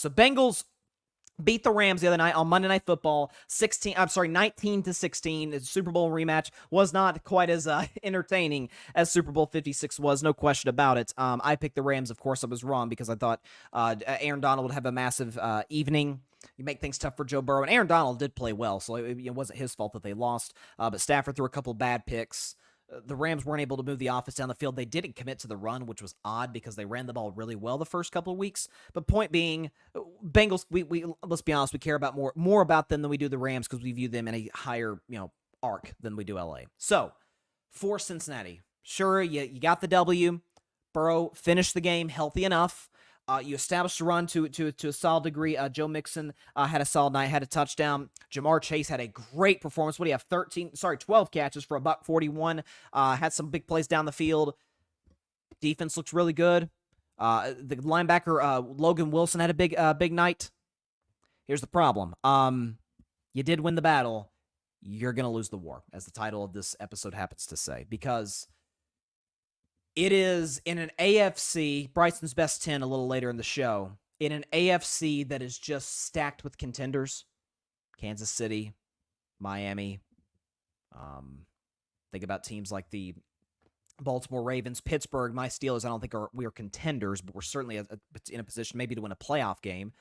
So Bengals beat the Rams the other night on Monday Night Football, 19-16. The Super Bowl rematch was not quite as entertaining as Super Bowl 56 was, no question about it. I picked the Rams. Of course, I was wrong because I thought Aaron Donald would have a massive evening. You make things tough for Joe Burrow, and Aaron Donald did play well, so it wasn't his fault that they lost. But Stafford threw a couple bad picks. The Rams weren't able to move the offense down the field. They didn't commit to the run, which was odd because they ran the ball really well the first couple of weeks. But point being, Bengals, we let's be honest, we care about more about them than we do the Rams because we view them in a higher, arc than we do LA. So, for Cincinnati, sure, you got the W. Burrow finished the game healthy enough. You established a run to a solid degree. Joe Mixon had a solid night, had a touchdown. Jamar Chase had a great performance. What do you have? 12 catches for $141. Had some big plays down the field. Defense looks really good. The linebacker Logan Wilson had a big night. Here's the problem. You did win the battle. You're gonna lose the war, as the title of this episode happens to say, because it is in an AFC, Bryson's best 10 a little later in the show, in an AFC that is just stacked with contenders. Kansas City, Miami. Think about teams like the Baltimore Ravens, Pittsburgh. My Steelers, I don't think we are contenders, but we're certainly in a position maybe to win a playoff game.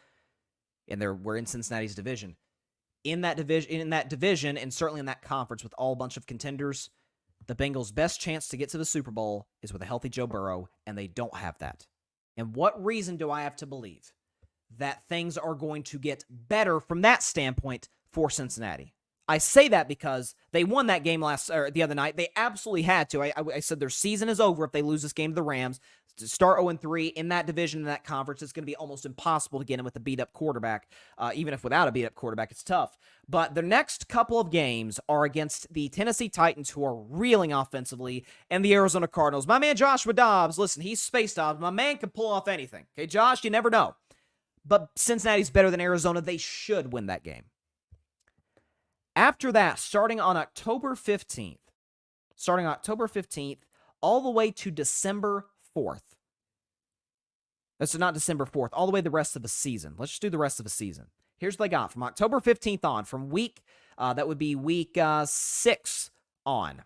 And we're in Cincinnati's division. In that division, and certainly in that conference with all a bunch of contenders, the Bengals' best chance to get to the Super Bowl is with a healthy Joe Burrow, and they don't have that. And what reason do I have to believe that things are going to get better from that standpoint for Cincinnati? I say that because they won that game the other night. They absolutely had to. I said their season is over if they lose this game to the Rams. To start 0-3 in that division, in that conference, it's going to be almost impossible to get in with a beat-up quarterback. Even if without a beat-up quarterback, it's tough. But the next couple of games are against the Tennessee Titans, who are reeling offensively, and the Arizona Cardinals. My man Joshua Dobbs, listen, he's Space Dobbs. My man can pull off anything. Okay, Josh, you never know. But Cincinnati's better than Arizona. They should win that game. After that, starting October 15th, all the way to December 4th. That's not December 4th, all the way the rest of the season. Let's just do the rest of the season. Here's what they got from October 15th on, from that would be week 6 on.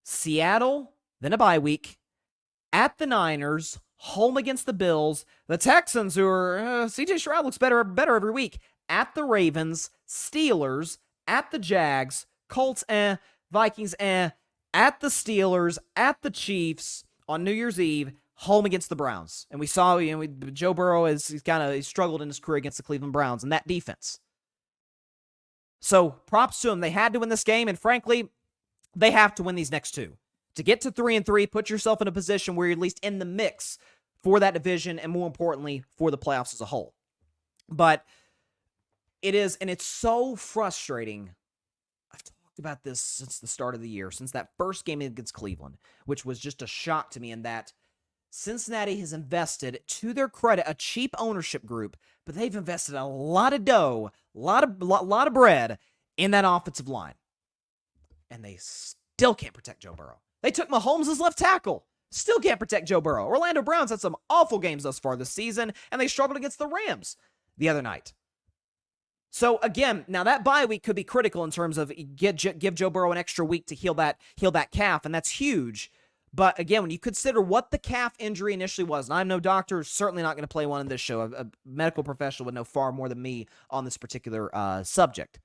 Seattle, then a bye week, at the Niners, home against the Bills, the Texans, who are, C.J. Stroud looks better every week, at the Ravens, Steelers, at the Jags, Colts, Vikings, at the Steelers, at the Chiefs on New Year's Eve, home against the Browns. And we saw, Joe Burrow he's struggled in his career against the Cleveland Browns and that defense. So props to them. They had to win this game, and frankly, they have to win these next two. To get to 3-3, put yourself in a position where you're at least in the mix for that division, and more importantly, for the playoffs as a whole. But it is, and it's so frustrating. I've talked about this since the start of the year, since that first game against Cleveland, which was just a shock to me, in that Cincinnati has invested, to their credit, a cheap ownership group, but they've invested a lot of dough, a lot of bread in that offensive line. And they still can't protect Joe Burrow. They took Mahomes as left tackle. Still can't protect Joe Burrow. Orlando Browns had some awful games thus far this season, and they struggled against the Rams the other night. So again, now that bye week could be critical in terms of give Joe Burrow an extra week to heal that calf, and that's huge. But again, when you consider what the calf injury initially was, and I'm no doctor, certainly not going to play one in this show. A medical professional would know far more than me on this particular subject.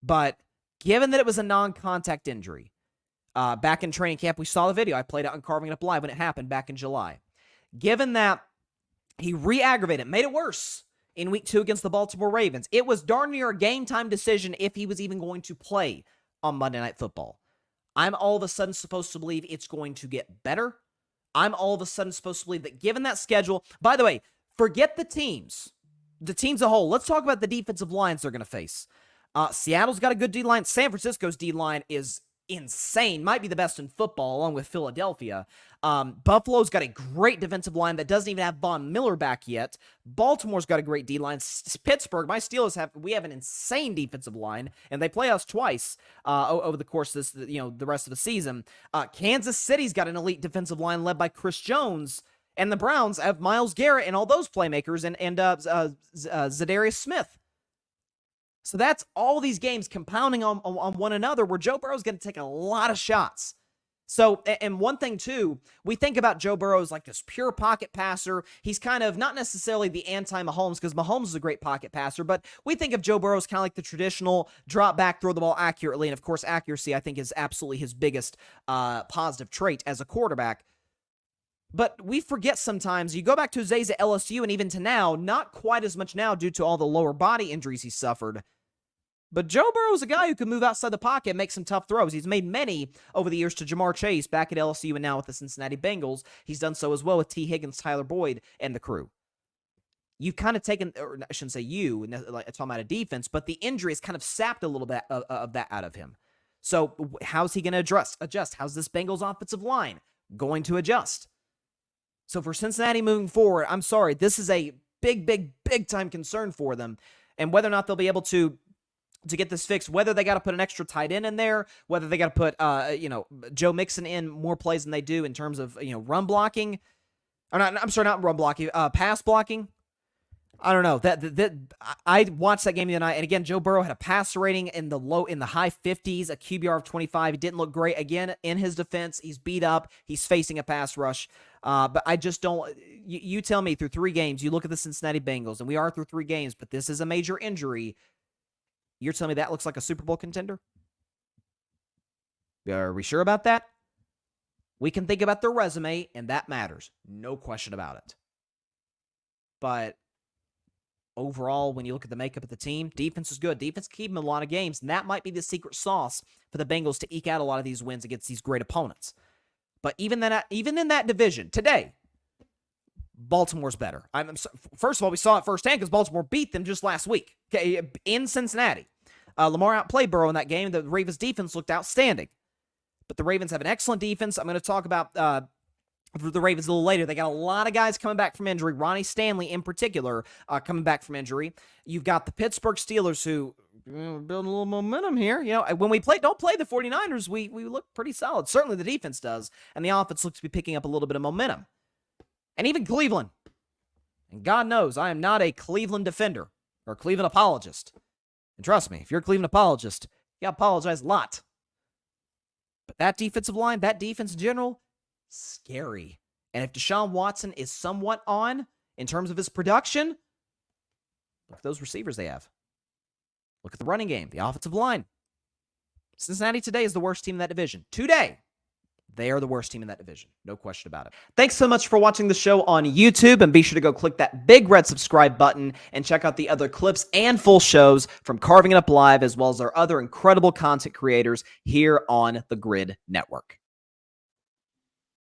But given that it was a non-contact injury, back in training camp, we saw the video. I played it on Carving It Up Live when it happened back in July. Given that he re-aggravated, made it worse in week 2 against the Baltimore Ravens, it was darn near a game-time decision if he was even going to play on Monday Night Football. I'm all of a sudden supposed to believe it's going to get better. I'm all of a sudden supposed to believe that given that schedule, by the way, forget the teams as a whole. Let's talk about the defensive lines they're going to face. Seattle's got a good D-line. San Francisco's D-line is insane. Might be the best in football, along with Philadelphia. Buffalo's got a great defensive line that doesn't even have Von Miller back yet. Baltimore's got a great D-line. Pittsburgh, my Steelers we have an insane defensive line, and they play us twice over the course of the rest of the season. Kansas City's got an elite defensive line led by Chris Jones. And the Browns have Myles Garrett and all those playmakers and Zadarius Smith. So that's all these games compounding on one another where Joe Burrow's going to take a lot of shots. So, and one thing too, we think about Joe Burrow as like this pure pocket passer. He's kind of not necessarily the anti-Mahomes, because Mahomes is a great pocket passer, but we think of Joe Burrow as kind of like the traditional drop back, throw the ball accurately. And of course, accuracy, I think, is absolutely his biggest positive trait as a quarterback. But we forget sometimes, you go back to his days at LSU and even to now, not quite as much now due to all the lower body injuries he suffered. But Joe Burrow is a guy who can move outside the pocket and make some tough throws. He's made many over the years to Jamar Chase back at LSU and now with the Cincinnati Bengals. He's done so as well with T. Higgins, Tyler Boyd, and the crew. You've kind of taken, or I shouldn't say you, like talking about a defense, but the injury has kind of sapped a little bit of that out of him. So how's he going to adjust? How's this Bengals offensive line going to adjust? So for Cincinnati moving forward, I'm sorry, this is a big time concern for them. And whether or not they'll be able to get this fixed, whether they got to put an extra tight end in there, whether they got to put, Joe Mixon in more plays than they do in terms of, run blocking, or not. I'm sorry, not run blocking, pass blocking. I don't know. That I watched that game the other night, and again, Joe Burrow had a passer rating in the high 50s, a QBR of 25. He didn't look great. Again, in his defense, he's beat up. He's facing a pass rush. But I just don't. You tell me, through 3 games, you look at the Cincinnati Bengals, and we are through 3 games, but this is a major injury. You're telling me that looks like a Super Bowl contender? Are we sure about that? We can think about their resume, and that matters. No question about it. But overall, when you look at the makeup of the team, defense is good. Defense keep them in a lot of games, and that might be the secret sauce for the Bengals to eke out a lot of these wins against these great opponents. But even in that division today, Baltimore's better. First of all, we saw it firsthand because Baltimore beat them just last week, okay, in Cincinnati. Lamar outplayed Burrow in that game. The Ravens' defense looked outstanding. But the Ravens have an excellent defense. I'm going to talk about the Ravens a little later. They got a lot of guys coming back from injury. Ronnie Stanley, in particular, coming back from injury. You've got the Pittsburgh Steelers, who building a little momentum here. When we don't play the 49ers, we look pretty solid. Certainly the defense does, and the offense looks to be picking up a little bit of momentum. And even Cleveland. And God knows, I am not a Cleveland defender or Cleveland apologist. And trust me, if you're a Cleveland apologist, you apologize a lot. But that defensive line, that defense in general, scary. And if Deshaun Watson is somewhat on in terms of his production, look at those receivers they have. Look at the running game, the offensive line. Cincinnati today is the worst team in that division. Today, they are the worst team in that division. No question about it. Thanks so much for watching the show on YouTube, and be sure to go click that big red subscribe button and check out the other clips and full shows from Carving It Up Live, as well as our other incredible content creators here on the Grid Network.